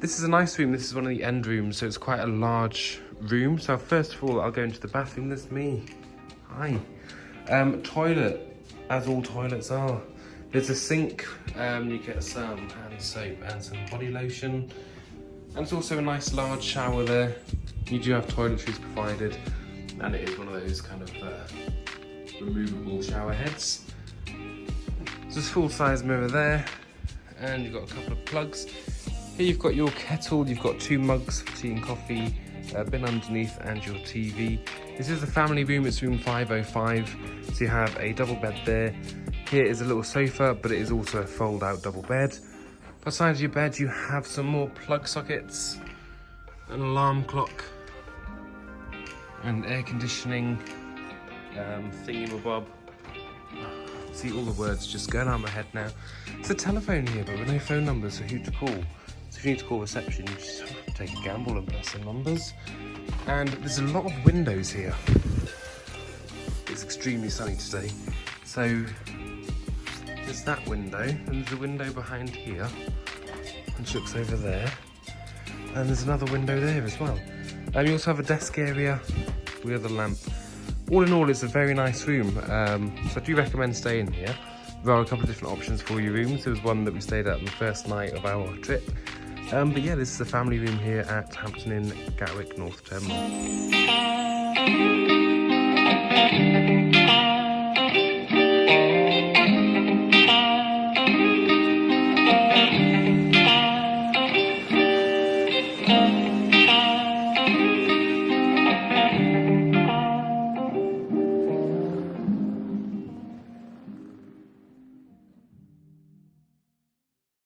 This is a nice room. This is one of the end rooms, so it's quite a large room. So first of all, I'll go into the bathroom. There's me. Hi. Toilet, as all toilets are. There's a sink. You get some hand soap and some body lotion. And it's also a nice large shower there. You do have toiletries provided, and it is one of those kind of removable shower heads. There's a full-size mirror there, and you've got a couple of plugs. Here you've got your kettle, you've got 2 mugs for tea and coffee, a bin underneath, and your TV. This is the family room, it's room 505, so you have a double bed there. Here is a little sofa, but it is also a fold-out double bed. Beside your bed you have some more plug sockets, an alarm clock, and air conditioning thingy-mabob. See, all the words just going out of my head now. It's a telephone here, but with no phone numbers for who to call. So if you need to call reception, you just have to take a gamble and press the numbers. And there's a lot of windows here. It's extremely sunny today. So there's that window, and there's a window behind here, which looks over there. And there's another window there as well. And you also have a desk area with a lamp. All in all, it's a very nice room, so I do recommend staying here. There are a couple of different options for your rooms. There was one that we stayed at on the first night of our trip. But yeah, this is the family room here at Hampton in Gatwick North Terminal.